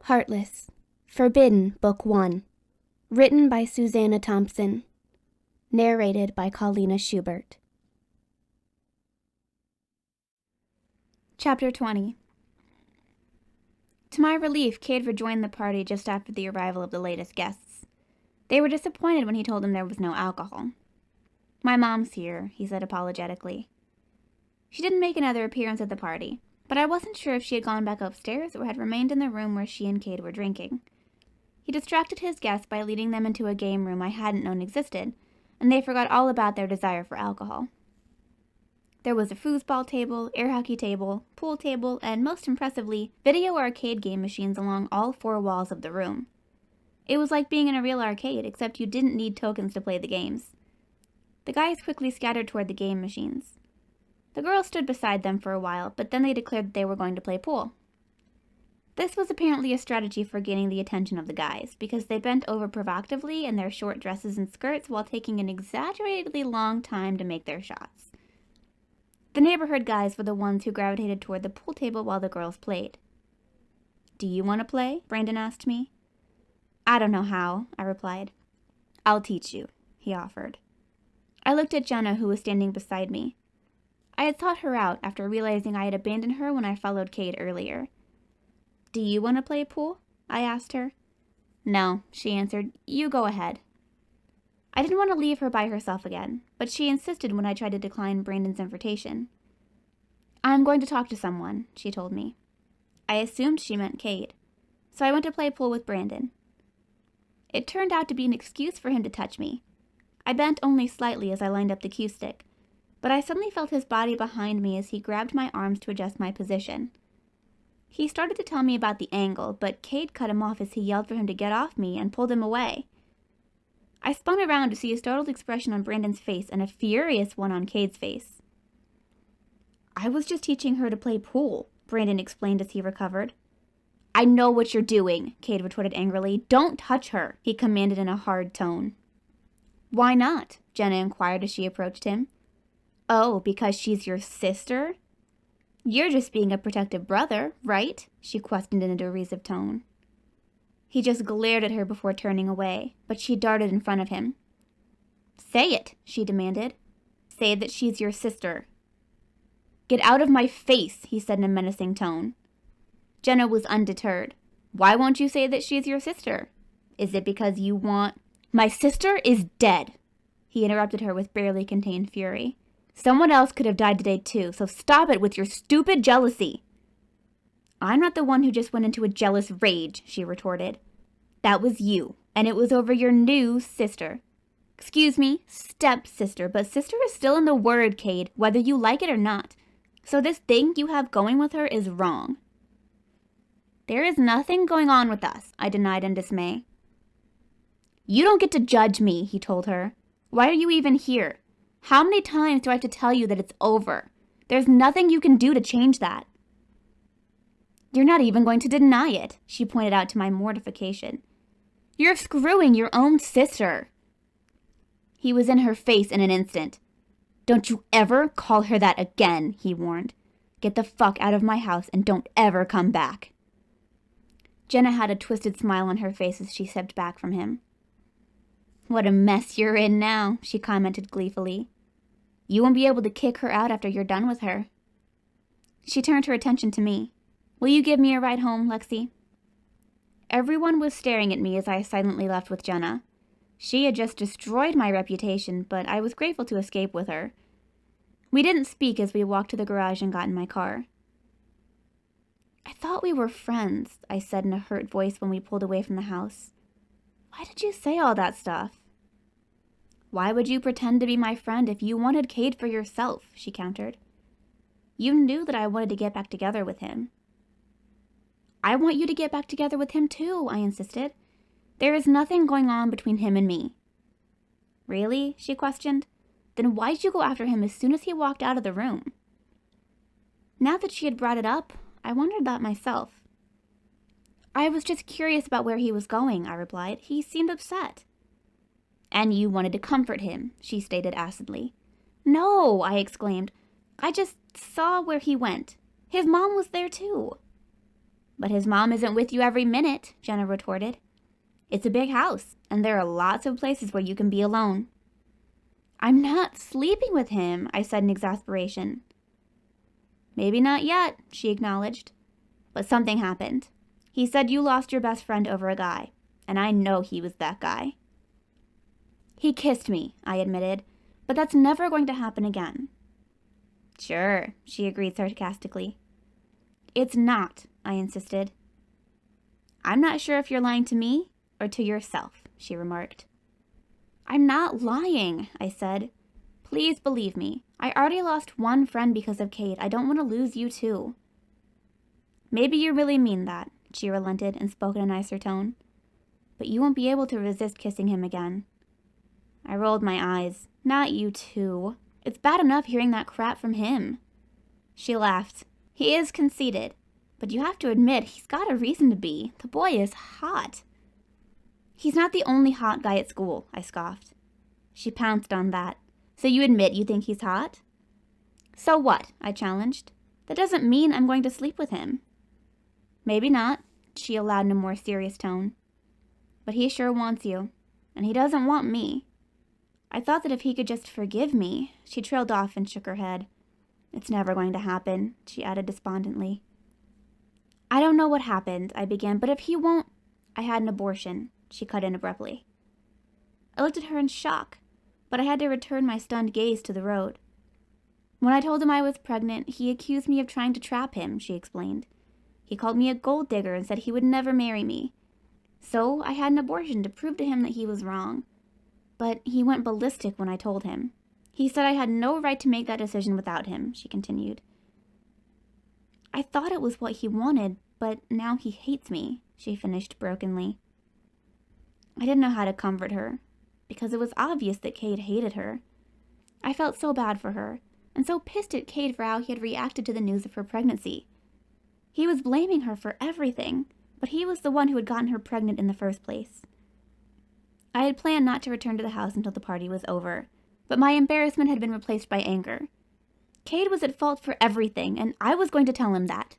Heartless, Forbidden, Book 1. Written by Suzana Thompson. Narrated by Paulina Schubert. Chapter 20. To my relief, Cade rejoined the party just after the arrival of the latest guests. They were disappointed when he told them there was no alcohol. "My mom's here," he said apologetically. She didn't make another appearance at the party, but I wasn't sure if she had gone back upstairs or had remained in the room where she and Cade were drinking. He distracted his guests by leading them into a game room I hadn't known existed, and they forgot all about their desire for alcohol. There was a foosball table, air hockey table, pool table, and most impressively, video arcade game machines along all four walls of the room. It was like being in a real arcade, except you didn't need tokens to play the games. The guys quickly scattered toward the game machines. The girls stood beside them for a while, but then they declared that they were going to play pool. This was apparently a strategy for gaining the attention of the guys, because they bent over provocatively in their short dresses and skirts while taking an exaggeratedly long time to make their shots. The neighborhood guys were the ones who gravitated toward the pool table while the girls played. "Do you want to play?" Brandon asked me. "I don't know how," I replied. "I'll teach you," he offered. I looked at Jenna, who was standing beside me. I had sought her out after realizing I had abandoned her when I followed Cade earlier. "Do you want to play pool?" I asked her. "No," she answered. "You go ahead." I didn't want to leave her by herself again, but she insisted when I tried to decline Brandon's invitation. "I'm going to talk to someone," she told me. I assumed she meant Cade, so I went to play pool with Brandon. It turned out to be an excuse for him to touch me. I bent only slightly as I lined up the cue stick, but I suddenly felt his body behind me as he grabbed my arms to adjust my position. He started to tell me about the angle, but Cade cut him off as he yelled for him to get off me and pulled him away. I spun around to see a startled expression on Brandon's face and a furious one on Cade's face. "I was just teaching her to play pool," Brandon explained as he recovered. "I know what you're doing," Cade retorted angrily. "Don't touch her," he commanded in a hard tone. "Why not?" Jenna inquired as she approached him. "Oh, because she's your sister? You're just being a protective brother, right?" she questioned in a derisive tone. He just glared at her before turning away, but she darted in front of him. "Say it," she demanded. "Say that she's your sister." "Get out of my face," he said in a menacing tone. Jenna was undeterred. "Why won't you say that she's your sister? Is it because you want—" "My sister is dead," he interrupted her with barely contained fury. "Someone else could have died today too, so stop it with your stupid jealousy." "I'm not the one who just went into a jealous rage," she retorted. "That was you, and it was over your new sister. Excuse me, stepsister, but sister is still in the word, Cade, whether you like it or not. So this thing you have going with her is wrong." "There is nothing going on with us," I denied in dismay. "You don't get to judge me," he told her. "Why are you even here? How many times do I have to tell you that it's over? There's nothing you can do to change that." "You're not even going to deny it," she pointed out to my mortification. "You're screwing your own sister." He was in her face in an instant. "Don't you ever call her that again," he warned. "Get the fuck out of my house and don't ever come back." Jenna had a twisted smile on her face as she stepped back from him. "What a mess you're in now," she commented gleefully. "You won't be able to kick her out after you're done with her." She turned her attention to me. "Will you give me a ride home, Lexi?" Everyone was staring at me as I silently left with Jenna. She had just destroyed my reputation, but I was grateful to escape with her. We didn't speak as we walked to the garage and got in my car. "I thought we were friends," I said in a hurt voice when we pulled away from the house. "Why did you say all that stuff?" "Why would you pretend to be my friend if you wanted Cade for yourself?" she countered. "You knew that I wanted to get back together with him." "I want you to get back together with him too," I insisted. "There is nothing going on between him and me." "Really?" she questioned. "Then why'd you go after him as soon as he walked out of the room?" Now that she had brought it up, I wondered that myself. "I was just curious about where he was going," I replied. "He seemed upset." "And you wanted to comfort him," she stated acidly. "No," I exclaimed. "I just saw where he went. His mom was there too." But his mom isn't with you every minute, Jenna retorted. It's a big house, and there are lots of places where you can be alone. I'm not sleeping with him, I said in exasperation. Maybe not yet, she acknowledged. But something happened. He said you lost your best friend over a guy, and I know he was that guy. He kissed me, I admitted, but that's never going to happen again. Sure, she agreed sarcastically. It's not, I insisted. I'm not sure if you're lying to me or to yourself, she remarked. I'm not lying, I said. Please believe me. I already lost one friend because of Kate. I don't want to lose you too. Maybe you really mean that, she relented and spoke in a nicer tone. But you won't be able to resist kissing him again. I rolled my eyes. Not you too. It's bad enough hearing that crap from him. She laughed. He is conceited, but you have to admit he's got a reason to be. The boy is hot. He's not the only hot guy at school, I scoffed. She pounced on that. So you admit you think he's hot? So what? I challenged. That doesn't mean I'm going to sleep with him. Maybe not, she allowed in a more serious tone. But he sure wants you, and he doesn't want me. I thought that if he could just forgive me. She trailed off and shook her head. It's never going to happen, she added despondently. I don't know what happened, I began, but if he won't... I had an abortion, she cut in abruptly. I looked at her in shock, but I had to return my stunned gaze to the road. When I told him I was pregnant, he accused me of trying to trap him, she explained. He called me a gold digger and said he would never marry me. So I had an abortion to prove to him that he was wrong. But he went ballistic when I told him. He said I had no right to make that decision without him, she continued. I thought it was what he wanted, but now he hates me, she finished brokenly. I didn't know how to comfort her, because it was obvious that Cade hated her. I felt so bad for her, and so pissed at Cade for how he had reacted to the news of her pregnancy. He was blaming her for everything, but he was the one who had gotten her pregnant in the first place. I had planned not to return to the house until the party was over, but my embarrassment had been replaced by anger. Cade was at fault for everything, and I was going to tell him that.